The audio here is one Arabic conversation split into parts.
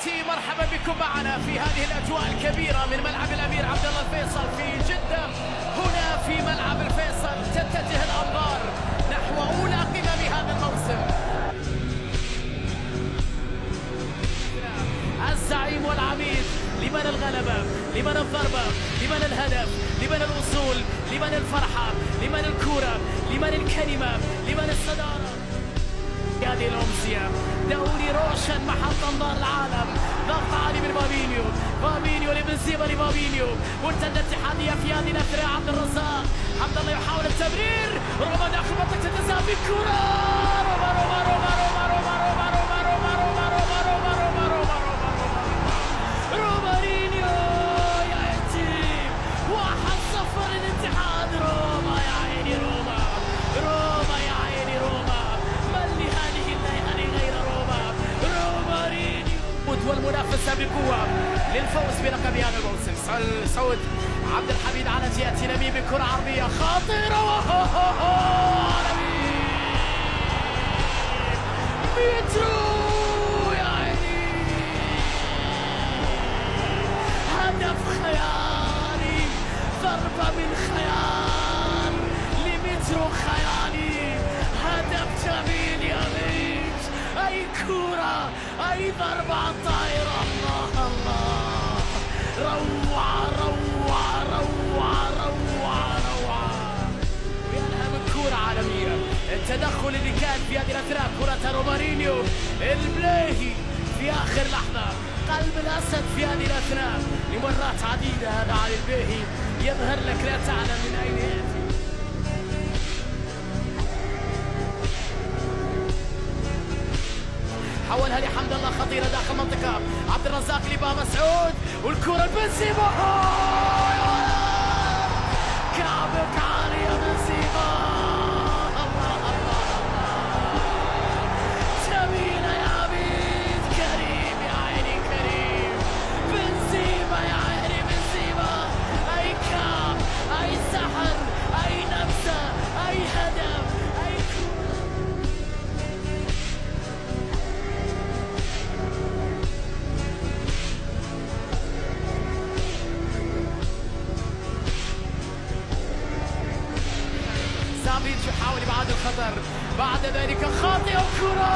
مرحبا بكم معنا في هذه الأجواء الكبيرة من ملعب الأمير عبد الله الفيصل في جدة. هنا في ملعب الفيصل تتجه الأنظار نحو أولى قمم هذا الموسم. الزعيم والعميد، لمن الغلبة، لمن الضربة، لمن الهدف، لمن الوصول، لمن الفرحة، لمن الكرة، لمن الكلمة، لمن الصدارة. هذه الأمسية دوري روشن محط أنظار العالم. ضغط عالي من فابينيو لبنزيما لفابينيو، مرتدة اتحادية في هذه الأثرة. عبد الرزاق حمد الله يحاول التمرير، ربما داخل منطقة الجزاء في الكرة. رومارينيو يأتي 1-0 للاتحاد. روما يا عيني روما، روما يا عيني روما، من لهذه الليالي غير روما؟ رومارينيو والمنافسة بقوة للفوز بلقب هذا الموسم. سعود عبد الحميد على جهة نبي بكرة عرضية خطيرة، ميترو يا عيني، هدف خيالي، ضربة من خيال لمترو خيالي، هدف جميل يا ميت. أي كرة، أي ضربة طايرة، الله الله، روعة روعة روعة روعة روعة. ويا من كرة عالمية، التدخل اللي كان في هذه الأثناء، كرة رومارينيو البلاهي في آخر لحظة، قلب الأسد في هذه الأثناء لمرات عديدة. هذا علي الباهي يظهر لك لا تعلم من أين يأتي. حولها لحمد الله، خطيرة داخل منطقة. عبد الرزاق لبابا سعود، والكرة لبنزيما، كعبك عالي يا بنزيما، الله الله الله، جميلة يا عبيد، كريم يا عيني كريم، بنزيما يا عيني بنزيما. أي كعب، أي سحر، أي لمسة، أي هدف، أي كرة. سافيتش يحاول إبعاد الخطر، بعد ذلك خاطئ الكرة،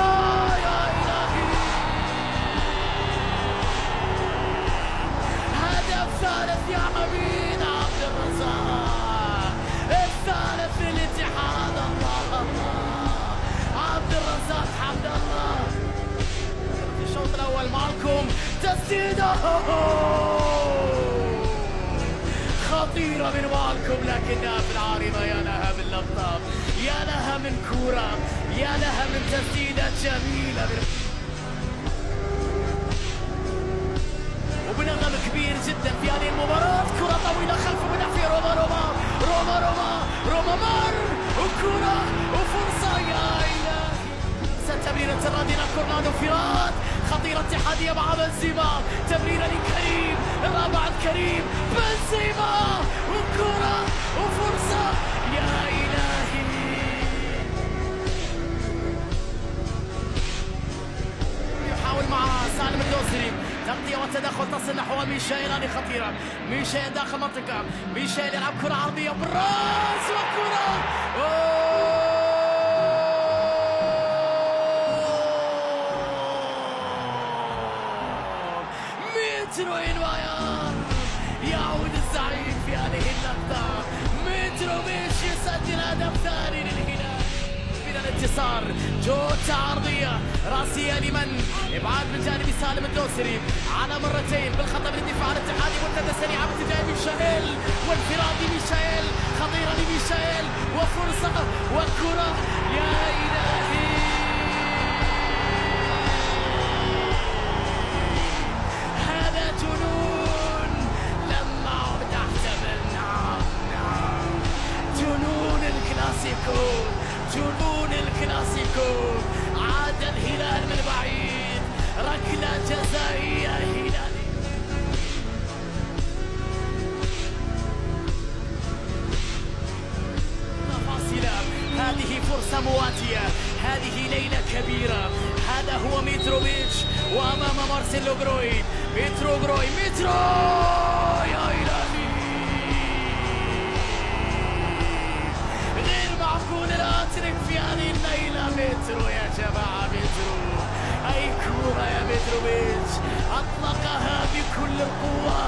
يا إلهي، هدف ثالث يا حبيب عبد الرزاق، الثالث للاتحاد، الله الله، عبد الرزاق حمد الله. في الشوط الأول معكم تسديدة خطيرة من مالكم، لكنها في العارضة. يا لها من لقطة، يا لها من كورة، يا لها من تسديدة جميلة وبنغم كبير جدا في هذه المباراة. كرة طويلة خلف مدافع روما روما روما روما روما، مر وكرة وفرصة، يا إلهي. تمريرة الرادينا كورنادو فيرات، خطيرة اتحادية مع بنزيما، تمريرة لكريم، الرابعة كريم بنزيما، وكرة وفرصة، يا إلهي. يحاول مع سالم الدوسري، تغطية والتدخل تصل نحو ميشيل. هذه خطيرة، ميشيل داخل منطقة، ميشيل يلعب كرة عرضية بالراس، وكرة مترو انواير. يعود الزعيم في هذه اللقطة، مترو مش يسجل هدف ثاني للهلال من الانتصار. جوتا عرضية راسية لمن؟ ابعاد من جانب سالم الدوسري على مرتين بالخطأ من الدفاع الاتحادي، مرتدة سريعة باتجاه ميشائيل، وانفراد ميشائيل، خطيرة لميشائيل، وفرصة والكرة، يا إلهي. جنون لما عد احتمل، نعم نعم، جنون الكلاسيكو، جنون الكلاسيكو. عاد الهلال من بعيد، ركلة جزائية هلالية. فاصلة، هذه فرصة مواتية، هذه بروين، مترو بروين، مترو يا إلهي، غير معقول الهاتريك في هذه الليلة. مترو يا جماعة، مترو، أي كورة يا متروفيتش، أطلقها بكل القوة،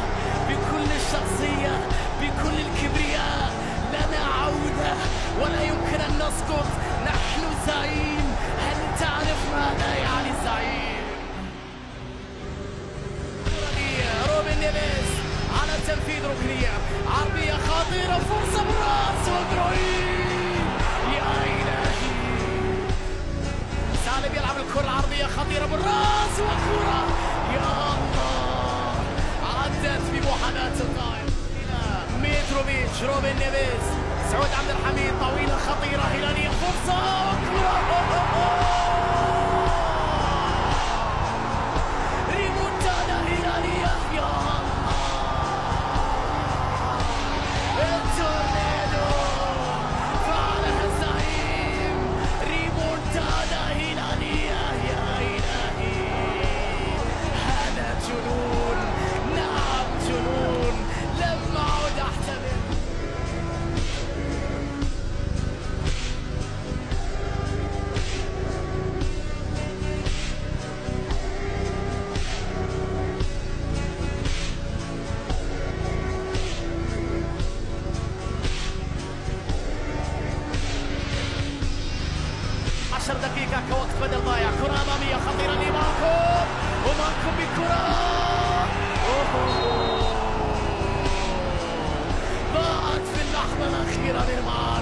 بكل الشخصية، بكل الكبرياء. لنا عودة ولا يمكن أن نسقط، نحن زعيم. هل تعرف ماذا يعني زعيم؟ روبن نيفيز على تنفيذ ركنية عرضية خطيرة، فرصة بالرأس وبروين يا إلهي. سالم يلعب الكرة العرضية خطيرة بالرأس وكرة يا الله عدت بمحاذاة القائم إلى متروفيتش. روبن نيفيز، سعود عبد الحميد، طويلة خطيرة هلالية، فرصة وكرة ريمونتادا هلالية يا الله. التورنيدو فعلها الزعيم، ريمونتادا هلالية يا إلهي. هذا جنون، نعم جنون، لم أعد أحتمل. دقيقة كوقت بدل ضايع، كرة أمامية خطيرة لماركو، وماركو بكرة ضاعت في اللحظة الأخيرة من ماركو.